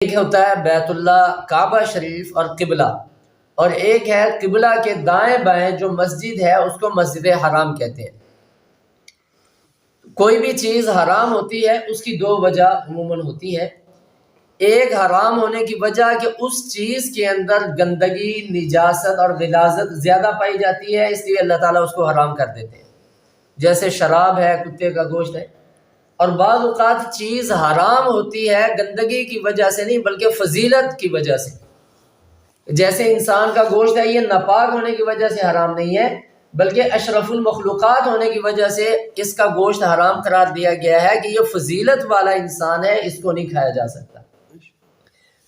ایک ہوتا ہے بیت اللہ کعبہ شریف اور قبلہ، اور ایک ہے قبلہ کے دائیں بائیں جو مسجد ہے اس کو مسجد حرام کہتے ہیں۔ کوئی بھی چیز حرام ہوتی ہے اس کی دو وجہ عموماً ہوتی ہے۔ ایک حرام ہونے کی وجہ کہ اس چیز کے اندر گندگی، نجاست اور غلاظت زیادہ پائی جاتی ہے، اس لیے اللہ تعالیٰ اس کو حرام کر دیتے ہیں، جیسے شراب ہے، کتے کا گوشت ہے۔ اور بعض اوقات چیز حرام ہوتی ہے گندگی کی وجہ سے نہیں بلکہ فضیلت کی وجہ سے، جیسے انسان کا گوشت ہے، یہ ناپاک ہونے کی وجہ سے حرام نہیں ہے بلکہ اشرف المخلوقات ہونے کی وجہ سے اس کا گوشت حرام قرار دیا گیا ہے کہ یہ فضیلت والا انسان ہے، اس کو نہیں کھایا جا سکتا۔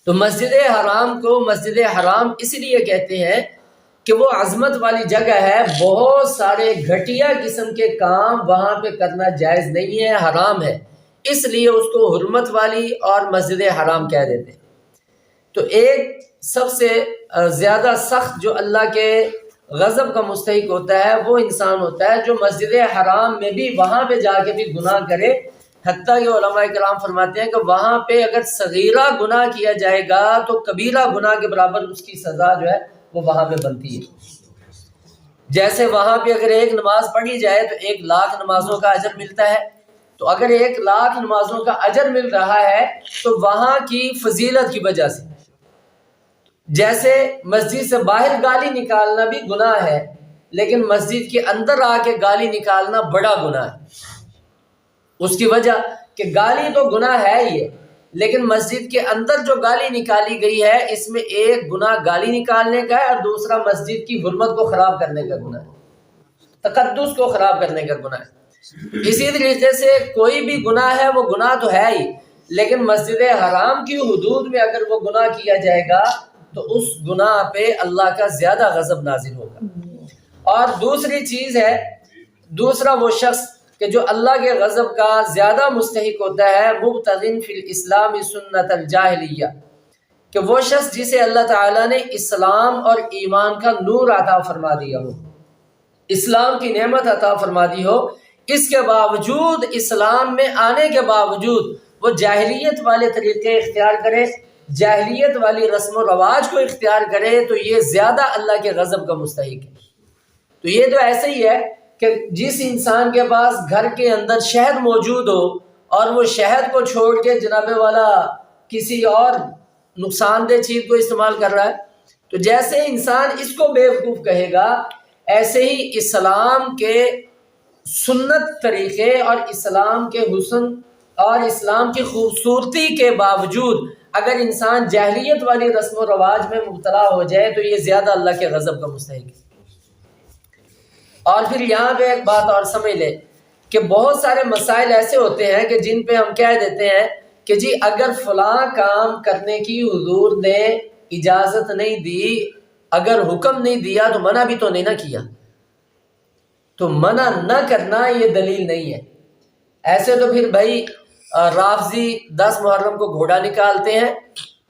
تو مسجد حرام کو مسجد حرام اس لیے کہتے ہیں کہ وہ عظمت والی جگہ ہے، بہت سارے گھٹیا قسم کے کام وہاں پہ کرنا جائز نہیں ہے، حرام ہے، اس لیے اس کو حرمت والی اور مسجد حرام کہہ دیتے ہیں۔ تو ایک سب سے زیادہ سخت جو اللہ کے غضب کا مستحق ہوتا ہے وہ انسان ہوتا ہے جو مسجد حرام میں بھی وہاں پہ جا کے بھی گناہ کرے، حتیٰ کہ علماء کرام فرماتے ہیں کہ وہاں پہ اگر صغیرہ گناہ کیا جائے گا تو کبیرہ گناہ کے برابر اس کی سزا جو ہے وہ وہاں پہ بنتی ہے۔ جیسے وہاں پہ اگر ایک نماز پڑھی جائے تو 1,00,000 نمازوں کا اجر ملتا ہے، تو اگر 1,00,000 نمازوں کا اجر مل رہا ہے تو وہاں کی فضیلت کی وجہ سے، جیسے مسجد سے باہر گالی نکالنا بھی گناہ ہے لیکن مسجد کے اندر آ کے گالی نکالنا بڑا گناہ ہے۔ اس کی وجہ کہ گالی تو گناہ ہے ہی ہے، لیکن مسجد کے اندر جو گالی نکالی گئی ہے اس میں ایک گناہ گالی نکالنے کا ہے اور دوسرا مسجد کی حرمت کو خراب کرنے کا گناہ ہے، تقدس کو خراب کرنے کا گناہ ہے۔ اسی طریقے سے کوئی بھی گناہ ہے وہ گناہ تو ہے ہی، لیکن مسجد حرام کی حدود میں اگر وہ گناہ کیا جائے گا تو اس گناہ پہ اللہ کا زیادہ غضب نازل ہوگا۔ اور دوسری چیز ہے، دوسرا وہ شخص کہ جو اللہ کے غضب کا زیادہ مستحق ہوتا ہے، مبتغٍ فی الاسلام سنت الجاہلیہ، کہ وہ شخص جسے اللہ تعالیٰ نے اسلام اور ایمان کا نور عطا فرما دیا ہو، اسلام کی نعمت عطا فرما دی ہو، اس کے باوجود اسلام میں آنے کے باوجود وہ جاہلیت والے طریقے اختیار کرے، جاہلیت والی رسم و رواج کو اختیار کرے، تو یہ زیادہ اللہ کے غضب کا مستحق ہے۔ تو یہ تو ایسے ہی ہے کہ جس انسان کے پاس گھر کے اندر شہد موجود ہو اور وہ شہد کو چھوڑ کے جناب والا کسی اور نقصان دہ چیز کو استعمال کر رہا ہے، تو جیسے انسان اس کو بیوقوف کہے گا، ایسے ہی اسلام کے سنت طریقے اور اسلام کے حسن اور اسلام کی خوبصورتی کے باوجود اگر انسان جاہلیت والی رسم و رواج میں مبتلا ہو جائے تو یہ زیادہ اللہ کے غضب کا مستحق ہے۔ اور پھر یہاں پہ ایک بات اور سمجھ لیں کہ بہت سارے مسائل ایسے ہوتے ہیں کہ جن پہ ہم کہہ دیتے ہیں کہ جی اگر فلاں کام کرنے کی حضور نے اجازت نہیں دی، اگر حکم نہیں دیا تو منع بھی تو نہیں نہ کیا، تو منع نہ کرنا یہ دلیل نہیں ہے۔ ایسے تو پھر بھائی رافضی 10 محرم کو گھوڑا نکالتے ہیں،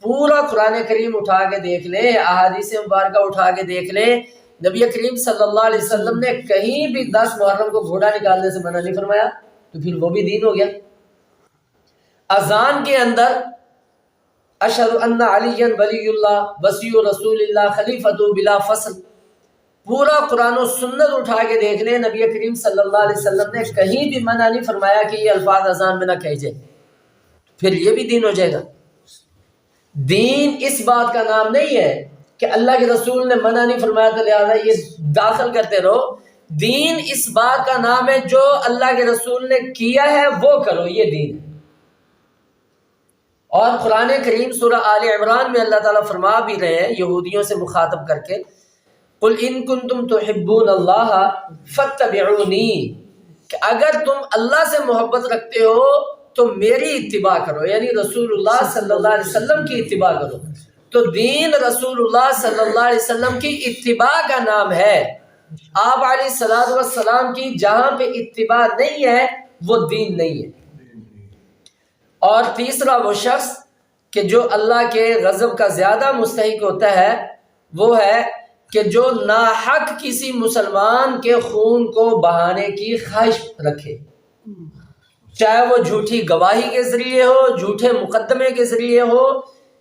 پورا قرآن کریم اٹھا کے دیکھ لیں، احادیث مبارکہ اٹھا کے دیکھ لیں، نبی کریم صلی اللہ علیہ وسلم نے کہیں بھی 10 محرم کو گھوڑا نکالنے سے منع نہیں فرمایا، تو پھر وہ بھی دین ہو گیا۔ اذان کے اندر اشہد ان علی ولی اللہ وصی رسول اللہ خلیفۃ بلا فصل، پورا قرآن و سنت اٹھا کے دیکھ لیں، نبی کریم صلی اللہ علیہ وسلم نے کہیں بھی منع نہیں فرمایا کہ یہ الفاظ اذان میں نہ کہے جائے، پھر یہ بھی دین ہو جائے گا۔ دین اس بات کا نام نہیں ہے کہ اللہ کے رسول نے منع نہیں فرمایا تو لہٰذا یہ داخل کرتے رہو۔ دین اس بات کا نام ہے جو اللہ کے رسول نے کیا ہے وہ کرو، یہ دین ہے۔ اور قرآن کریم سورہ آل عمران میں اللہ تعالیٰ فرما بھی رہے ہیں یہودیوں سے مخاطب کر کے، قل ان کنتم تحبون اللہ فاتبعونی، کہ اگر تم اللہ سے محبت رکھتے ہو تو میری اتباع کرو، یعنی رسول اللہ صلی اللہ علیہ وسلم کی اتباع کرو۔ تو دین رسول اللہ صلی اللہ علیہ وسلم کی اتباع کا نام ہے۔ آپ علیہ الصلوۃ والسلام کی جہاں پہ اتباع نہیں ہے وہ دین نہیں ہے۔ اور تیسرا وہ شخص کہ جو اللہ کے غضب کا زیادہ مستحق ہوتا ہے وہ ہے کہ جو ناحق کسی مسلمان کے خون کو بہانے کی خواہش رکھے، چاہے وہ جھوٹی گواہی کے ذریعے ہو، جھوٹے مقدمے کے ذریعے ہو،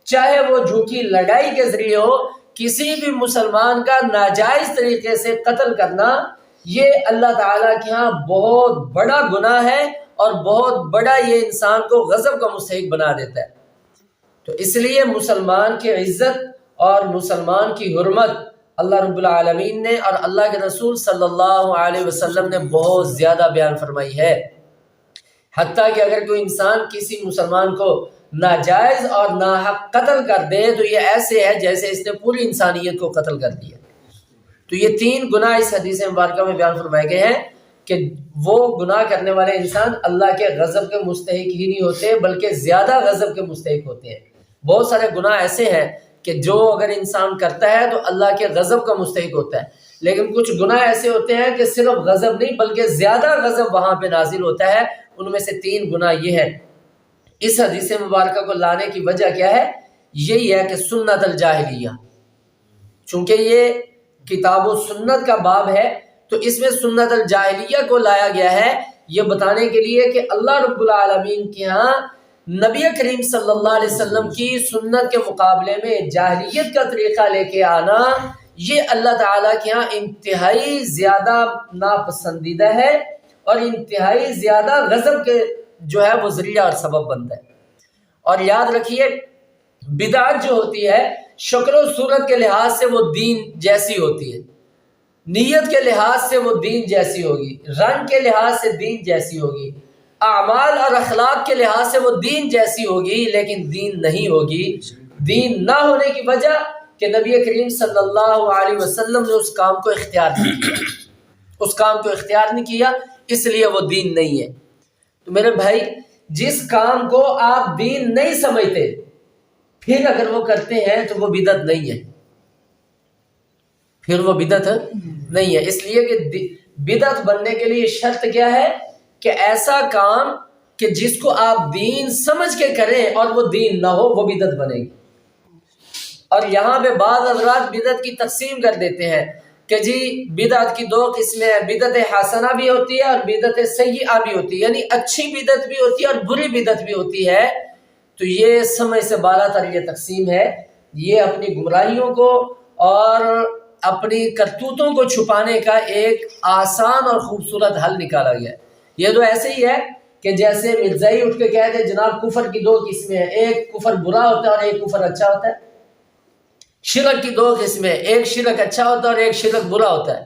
چاہے وہ جھوٹی لڑائی کے ذریعے ہو، کسی بھی مسلمان کا ناجائز طریقے سے قتل کرنا یہ اللہ تعالیٰ کے ہاں بہت بڑا گناہ ہے اور بہت بڑا یہ انسان کو غضب کا مستحق بنا دیتا ہے۔ تو اس لیے مسلمان کی عزت اور مسلمان کی حرمت اللہ رب العالمین نے اور اللہ کے رسول صلی اللہ علیہ وسلم نے بہت زیادہ بیان فرمائی ہے۔ حتیٰ کہ اگر کوئی انسان کسی مسلمان کو ناجائز اور ناحق قتل کر دے تو یہ ایسے ہے جیسے اس نے پوری انسانیت کو قتل کر دیا۔ تو یہ 3 گناہ اس حدیث مبارکہ میں بیان فرمائے گئے ہیں کہ وہ گناہ کرنے والے انسان اللہ کے غضب کے مستحق ہی نہیں ہوتے بلکہ زیادہ غضب کے مستحق ہوتے ہیں۔ بہت سارے گناہ ایسے ہیں کہ جو اگر انسان کرتا ہے تو اللہ کے غضب کا مستحق ہوتا ہے، لیکن کچھ گناہ ایسے ہوتے ہیں کہ صرف غضب نہیں بلکہ زیادہ غضب وہاں پہ نازل ہوتا ہے۔ ان میں سے 3 گناہ یہ ہیں۔ اس حدیث مبارکہ کو لانے کی وجہ کیا ہے؟ یہی ہے کہ سنت الجاہلیہ، چونکہ یہ کتاب و سنت کا باب ہے تو اس میں سنت الجاہلیہ کو لایا گیا ہے یہ بتانے کے لیے کہ اللہ رب العالمین کے ہاں نبی کریم صلی اللہ علیہ وسلم کی سنت کے مقابلے میں جاہلیت کا طریقہ لے کے آنا یہ اللہ تعالیٰ کے ہاں انتہائی زیادہ ناپسندیدہ ہے اور انتہائی زیادہ غضب کے جو ہے وہ ذریعہ اور سبب بنتا ہے۔ اور یاد رکھیے بدعت جو ہوتی ہے شکل و صورت کے لحاظ سے وہ دین جیسی ہوتی ہے، نیت کے لحاظ سے وہ دین جیسی ہوگی، رنگ کے لحاظ سے دین جیسی ہوگی، اعمال اور اخلاق کے لحاظ سے وہ دین جیسی ہوگی، لیکن دین نہیں ہوگی۔ دین نہ ہونے کی وجہ کہ نبی کریم صلی اللہ علیہ وسلم نے اس کام کو اختیار نہیں کیا، اس کام کو اختیار نہیں کیا، اس لیے وہ دین نہیں ہے۔ تو میرے بھائی جس کام کو آپ دین نہیں سمجھتے پھر اگر وہ کرتے ہیں تو وہ بدعت نہیں ہے، پھر وہ بدعت نہیں ہے۔ اس لیے کہ بدعت بننے کے لیے شرط کیا ہے کہ ایسا کام کہ جس کو آپ دین سمجھ کے کریں اور وہ دین نہ ہو وہ بدعت بنے گی۔ اور یہاں پہ بعض حضرات بدعت کی تقسیم کر دیتے ہیں کہ جی بدعت کی 2 قسمیں ہیں، بدعت حسنہ بھی ہوتی ہے اور بدعت سیئہ بھی ہوتی ہے، یعنی اچھی بدعت بھی ہوتی ہے اور بری بدعت بھی ہوتی ہے۔ تو یہ سمجھ سے بالا تر یہ تقسیم ہے، یہ اپنی گمراہیوں کو اور اپنی کرتوتوں کو چھپانے کا ایک آسان اور خوبصورت حل نکالا گیا ہے۔ یہ تو ایسے ہی ہے کہ جیسے مرزائی اٹھ کے کہتے ہیں جناب کفر کی 2 قسمیں ہیں، ایک کفر برا ہوتا ہے اور ایک کفر اچھا ہوتا ہے۔ شرک کی 2 قسمیں، ایک شرک اچھا ہوتا ہے اور ایک شرک برا ہوتا ہے۔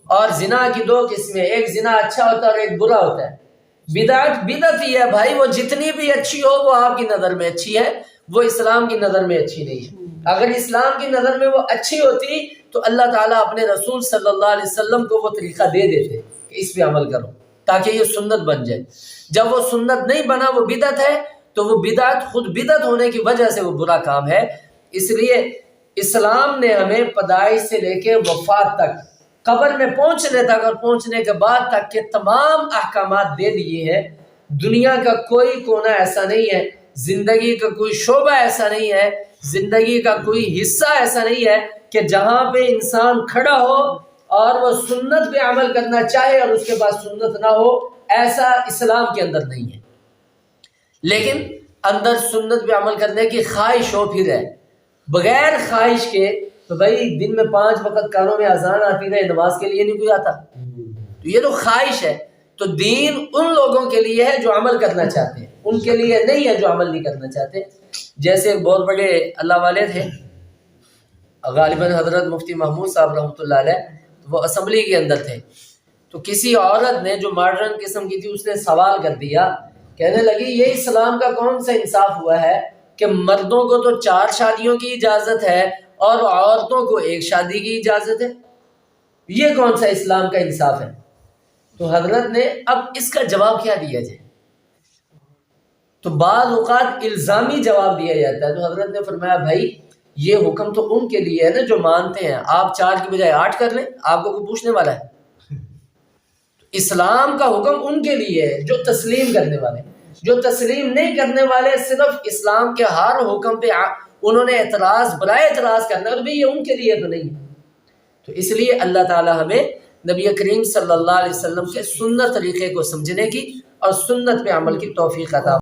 اور زنا کی 2 قسمیں، ایک زنا اچھا ہوتا ہے اور ایک برا ہوتا ہے۔ بدعت ہی ہے بھائی، وہ جتنی بھی اچھی ہو وہ آپ کی نظر میں اچھی ہے، وہ اسلام کی نظر میں اچھی نہیں ہے۔ اگر اسلام کی نظر میں وہ اچھی ہوتی تو اللہ تعالیٰ اپنے رسول صلی اللہ علیہ وسلم کو وہ طریقہ دے دیتے کہ اس پہ عمل کرو تاکہ یہ سنت بن جائے۔ جب وہ سنت نہیں بنا وہ بدعت ہے تو وہ بدعت خود بدعت ہونے کی وجہ سے وہ برا کام ہے۔ اس لیے اسلام نے ہمیں پیدائش سے لے کے وفات تک، قبر میں پہنچنے تک اور پہنچنے کے بعد تک کے تمام احکامات دے دیے ہیں۔ دنیا کا کوئی کونا ایسا نہیں ہے، زندگی کا کوئی شعبہ ایسا نہیں ہے، زندگی کا کوئی حصہ ایسا نہیں ہے کہ جہاں پہ انسان کھڑا ہو اور وہ سنت پہ عمل کرنا چاہے اور اس کے بعد سنت نہ ہو، ایسا اسلام کے اندر نہیں ہے۔ لیکن اندر سنت پہ عمل کرنے کی خواہش ہو پھر ہے، بغیر خواہش کے تو بھائی دن میں 5 وقت کانوں میں اذان آتی رہے، نماز کے لیے نہیں کوئی آتا، تو یہ تو خواہش ہے۔ تو دین ان لوگوں کے لیے ہے جو عمل کرنا چاہتے ہیں، ان کے لیے نہیں ہے جو عمل نہیں کرنا چاہتے۔ جیسے بہت بڑے اللہ والے تھے غالباً حضرت مفتی محمود صاحب رحمۃ اللہ علیہ، وہ اسمبلی کے اندر تھے، تو کسی عورت نے جو ماڈرن قسم کی تھی اس نے سوال کر دیا، کہنے لگی یہ اسلام کا کون سا انصاف ہوا ہے کہ مردوں کو تو 4 شادیوں کی اجازت ہے اور عورتوں کو 1 شادی کی اجازت ہے، یہ کون سا اسلام کا انصاف ہے؟ تو حضرت نے اب اس کا جواب کیا دیا جائے؟ تو بعض اوقات الزامی جواب دیا جاتا ہے، تو حضرت نے فرمایا بھائی یہ حکم تو ان کے لیے ہے نا جو مانتے ہیں، آپ 4 کی بجائے 8 کر لیں، آپ کو کوئی پوچھنے والا ہے؟ اسلام کا حکم ان کے لیے ہے جو تسلیم کرنے والے، جو تسلیم نہیں کرنے والے صرف اسلام کے ہر حکم پہ انہوں نے اعتراض برائے اعتراض کرنا ہے، اور بھی یہ ان کے لیے تو نہیں ہے۔ تو اس لیے اللہ تعالیٰ ہمیں نبی کریم صلی اللہ علیہ وسلم کے سنت طریقے کو سمجھنے کی اور سنت پہ عمل کی توفیق عطا